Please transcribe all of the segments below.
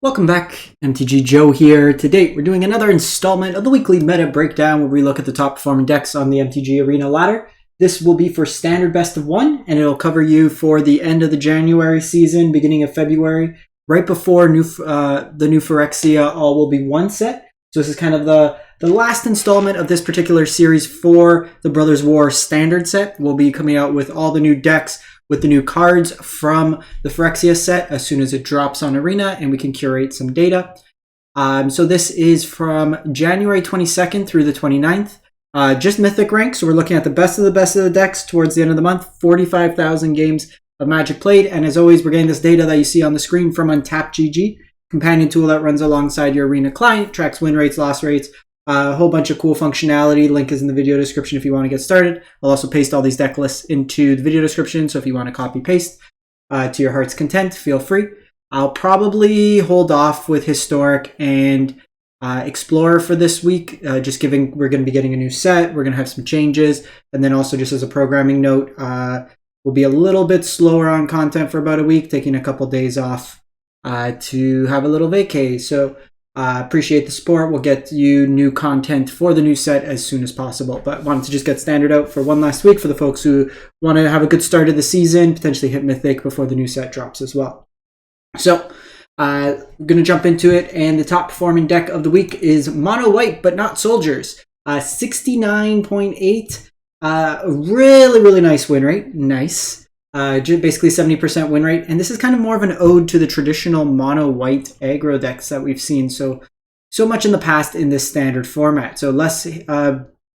Welcome back, MTG Joe here. Today we're doing another installment of the weekly meta breakdown where we look at the top performing decks on the MTG Arena ladder. This will be for standard best of one, and it'll cover you for the end of the January season, beginning of February, right before the new Phyrexia all will be one set. So this is kind of the last installment of this particular series for the Brothers War standard set. We'll be coming out with all the new decks with the new cards from the Phyrexia set as soon as it drops on Arena, and we can curate some data. So this is from January 22nd through the 29th. Just Mythic Rank, so we're looking at the best of the decks towards the end of the month. 45,000 games of Magic played, and as always, we're getting this data that you see on the screen from UntapGG, companion tool that runs alongside your Arena client, tracks win rates, loss rates, a whole bunch of cool functionality. Link is in the video description if you want to get started. I'll also paste all these deck lists into the video description, so if you want to copy paste to your heart's content, feel free. I'll probably hold off with Historic and Explorer for this week, just given we're going to be getting a new set, we're going to have some changes, and then also just as a programming note, we'll be a little bit slower on content for about a week, taking a couple days off to have a little vacay. So appreciate the support. We'll get you new content for the new set as soon as possible, but wanted to just get standard out for one last week for the folks who want to have a good start of the season, potentially hit Mythic before the new set drops as well. So I'm going to jump into it, and the top performing deck of the week is Mono White, but not Soldiers. 69.8, really nice win rate. Nice. Basically 70% win rate, and this is kind of more of an ode to the traditional mono white aggro decks that we've seen so much in the past in this standard format. So less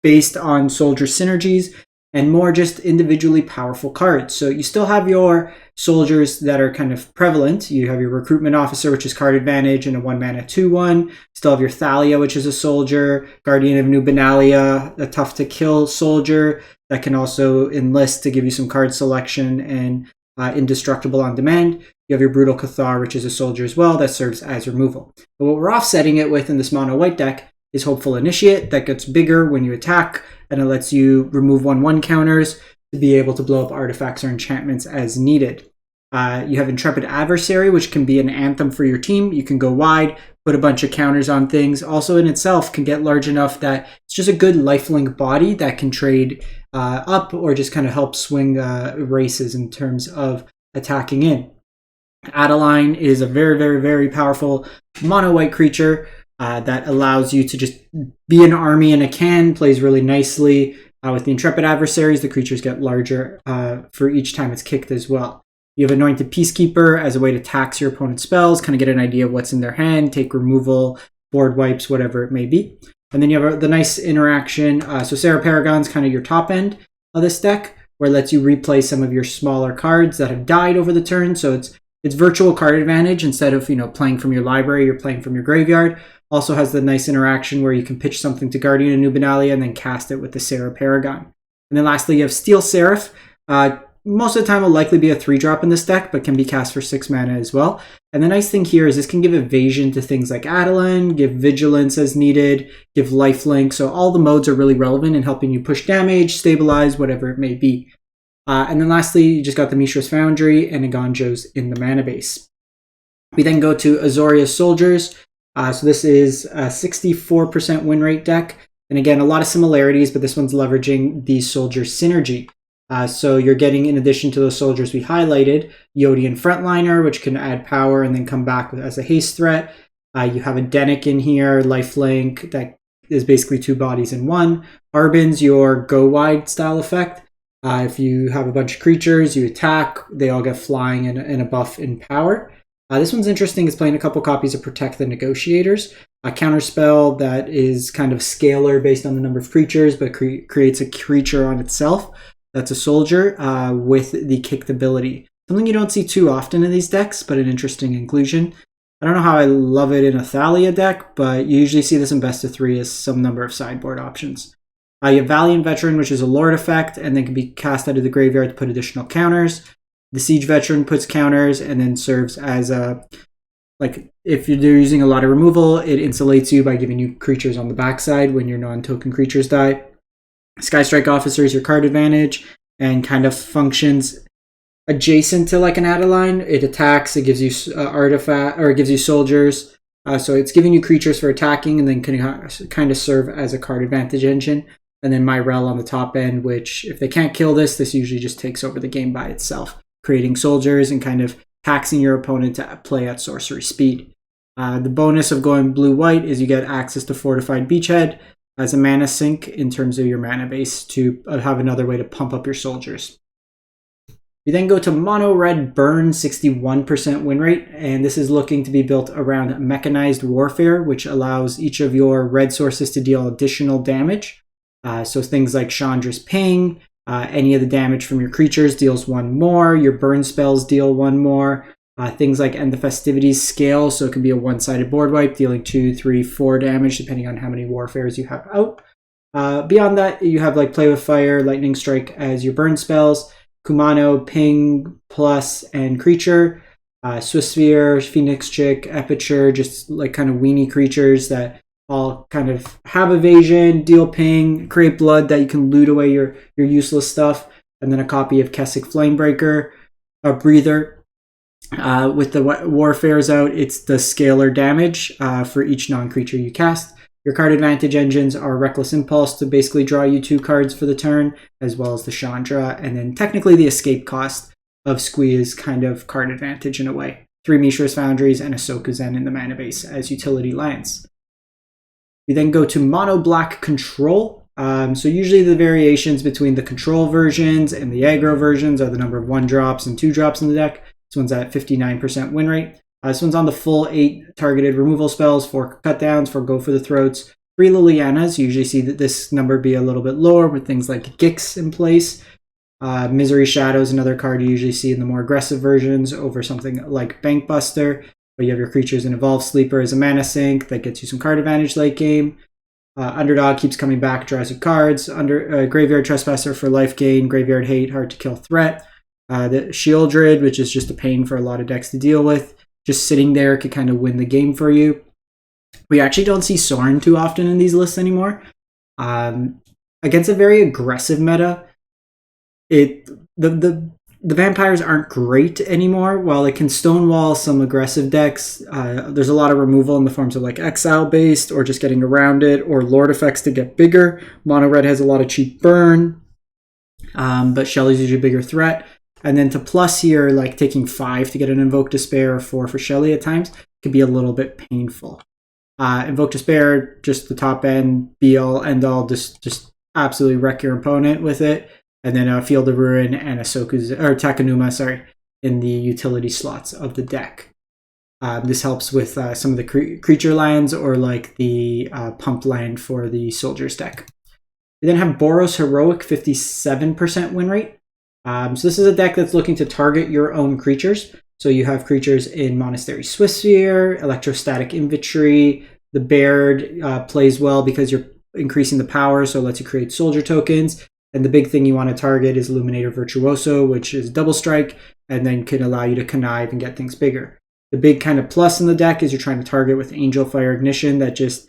based on soldier synergies and more just individually powerful cards. So you still have your soldiers that are kind of prevalent. You have your recruitment officer, which is card advantage, and a 1-mana 2/1. Still have your Thalia, which is a soldier, Guardian of New Benalia, a tough to kill soldier that can also enlist to give you some card selection and indestructible on demand. You have your Brutal Cathar, which is a soldier as well, that serves as removal. But what we're offsetting it with in this mono white deck is Hopeful Initiate, that gets bigger when you attack, and it lets you remove 1/1 counters to be able to blow up artifacts or enchantments as needed. You have Intrepid Adversary, which can be an anthem for your team. You can go wide, put a bunch of counters on things. Also in itself can get large enough that it's just a good lifelink body that can trade up or just kind of help swing races in terms of attacking in. Adeline is a very powerful mono white creature that allows you to just be an army in a can, plays really nicely. With the Intrepid Adversaries, the creatures get larger for each time it's kicked as well. You have Anointed Peacekeeper as a way to tax your opponent's spells, kind of get an idea of what's in their hand, take removal, board wipes, whatever it may be. And then you have the nice interaction. So Sarah Paragon's kind of your top end of this deck, where it lets you replay some of your smaller cards that have died over the turn. So it's virtual card advantage. Instead of playing from your library, you're playing from your graveyard. Also has the nice interaction where you can pitch something to Guardian of New Benalia and then cast it with the Sarah Paragon. And then lastly, you have Steel Seraph. Most of the time will likely be a 3-drop in this deck, but can be cast for 6 mana as well. And the nice thing here is this can give evasion to things like Adeline, give vigilance as needed, give lifelink. So all the modes are really relevant in helping you push damage, stabilize, whatever it may be. And then lastly, you just got the Mishra's Foundry and Aganjos in the mana base. We then go to Azorious Soldiers. So this is a 64% win rate deck. And again, a lot of similarities, but this one's leveraging the soldier synergy. So you're getting, in addition to those soldiers we highlighted, Yodian Frontliner, which can add power and then come back as a haste threat. You have a Denic in here, lifelink, that is basically 2 bodies in 1. Arbin's your go wide style effect. If you have a bunch of creatures, you attack, they all get flying and a buff in power. This one's interesting. It's playing a couple copies of Protect the Negotiators, a counterspell that is kind of scalar based on the number of creatures, but creates a creature on itself that's a soldier with the kicked ability. Something you don't see too often in these decks, but an interesting inclusion. I don't know how I love it in a Thalia deck, but you usually see this in best of 3 as some number of sideboard options. You have Valiant Veteran, which is a Lord effect, and then can be cast out of the graveyard to put additional counters. The Siege Veteran puts counters and then serves as if you're using a lot of removal, it insulates you by giving you creatures on the backside when your non-token creatures die. Sky Strike Officer is your card advantage and kind of functions adjacent to like an Adeline. It attacks, it gives you artifact, or it gives you soldiers. So it's giving you creatures for attacking and then can kind of serve as a card advantage engine. And then Myrel on the top end, which if they can't kill this usually just takes over the game by itself, creating soldiers and kind of taxing your opponent to play at sorcery speed. The bonus of going blue-white is you get access to Fortified Beachhead as a mana sink in terms of your mana base to have another way to pump up your soldiers. You then go to Monored Burn, 61% win rate, and this is looking to be built around Mechanized Warfare, which allows each of your red sources to deal additional damage. So things like Chandra's Ping, any of the damage from your creatures deals 1 more, your burn spells deal 1 more, things like End the Festivities scale, so it can be a one-sided board wipe, dealing 2, 3, 4 damage, depending on how many Warfares you have out. Beyond that, you have like Play with Fire, Lightning Strike as your burn spells, Kumano, Ping, Plus, and Creature, Swiftspear, Phoenix Chick, Aperture, just like kind of weenie creatures that all kind of have evasion, deal ping, create blood that you can loot away your useless stuff, and then a copy of Kessick Flamebreaker, a Breather. With the Warfares out, it's the scalar damage for each non-creature you cast. Your card advantage engines are Reckless Impulse to basically draw you 2 cards for the turn, as well as the Chandra, and then technically the escape cost of Squeeze kind of card advantage in a way. 3 Mishra's Foundries and a Sokuzen in the mana base as utility lands. We then go to Monoblock Control. So usually the variations between the control versions and the aggro versions are the number of 1-drops and 2-drops in the deck. This one's at 59% win rate. This one's on the full 8 targeted removal spells, 4 cutdowns, 4 go for the throats, 3 Lilianas. You usually see that this number be a little bit lower with things like Gix in place. Misery Shadow is another card you usually see in the more aggressive versions over something like Bankbuster. But you have your creatures in Evolved Sleeper as a mana sink that gets you some card advantage late game. Underdog keeps coming back, draws you cards. Graveyard Trespasser for life gain, Graveyard Hate, hard to kill threat. The Shieldred, which is just a pain for a lot of decks to deal with. Just sitting there could kind of win the game for you. We actually don't see Sorin too often in these lists anymore. Against a very aggressive meta, the vampires aren't great anymore. While it can stonewall some aggressive decks, there's a lot of removal in the forms of like exile based or just getting around it or lord effects to get bigger. Mono red has a lot of cheap burn, but Shelly's usually a bigger threat. And then to plus here, like taking 5 to get an Invoke Despair or 4 for Shelly at times can be a little bit painful. Invoke Despair, just the top end, be all end all, just absolutely wreck your opponent with it. And then a Field of Ruin and a Takenuma, in the utility slots of the deck. This helps with some of the creature lands or like the pump land for the Soldiers deck. We then have Boros Heroic, 57% win rate. So this is a deck that's looking to target your own creatures. So you have creatures in Monastery Swiftspear, Electrostatic Infantry. The Baird plays well because you're increasing the power, so it lets you create soldier tokens. And the big thing you want to target is Illuminator Virtuoso, which is double strike, and then can allow you to connive and get things bigger. The big kind of plus in the deck is you're trying to target with Angel Fire Ignition that just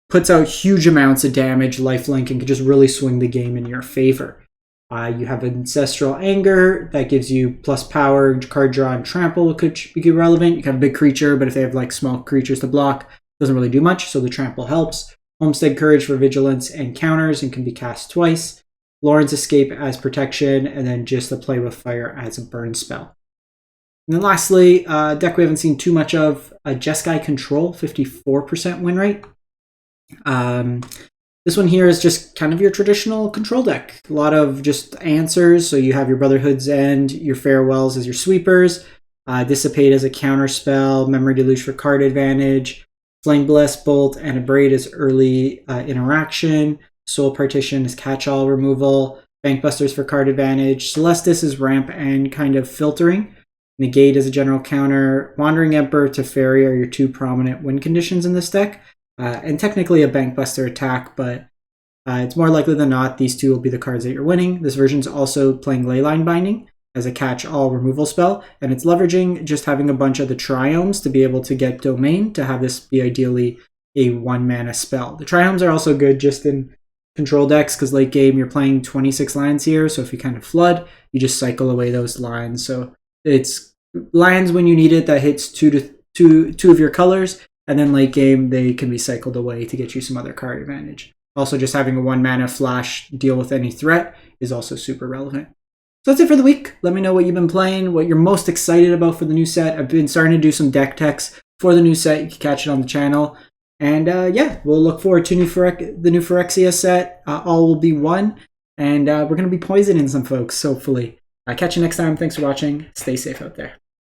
puts out huge amounts of damage, lifelink, and can just really swing the game in your favor. You have Ancestral Anger that gives you plus power, card draw, and trample could be relevant. You can have a big creature, but if they have like small creatures to block, it doesn't really do much, so the trample helps. Homestead Courage for vigilance and counters and can be cast twice. Lauren's Escape as protection, and then just a Play with Fire as a burn spell. And then lastly, a deck we haven't seen too much of, Jeskai Control, 54% win rate. This one here is just kind of your traditional control deck. A lot of just answers. So you have your Brotherhood's End, your Farewells as your sweepers, Dissipate as a counter spell, Memory Deluge for card advantage, Flame Blast Bolt and a Braid as early interaction, Soul Partition is catch-all removal, Bankbusters for card advantage, Celestis is ramp and kind of filtering, Negate as a general counter, Wandering Emperor to Fairy are your 2 prominent win conditions in this deck. And technically a Bankbuster attack, but it's more likely than not these 2 will be the cards that you're winning. This version's also playing Leyline Binding as a catch-all removal spell, and it's leveraging just having a bunch of the Triomes to be able to get Domain to have this be ideally a 1-mana spell. The Triomes are also good just in control decks because late game you're playing 26 lands here. So if you kind of flood, you just cycle away those lands. So it's lands when you need it that hits two of your colors, and then late game they can be cycled away to get you some other card advantage. Also, just having a 1 mana flash deal with any threat is also super relevant. So that's it for the week. Let me know what you've been playing, what you're most excited about for the new set. I've been starting to do some deck techs for the new set. You can catch it on the channel. And yeah, we'll look forward to the new Phyrexia set. All will be one. And we're going to be poisoning some folks, hopefully. Catch you next time. Thanks for watching. Stay safe out there.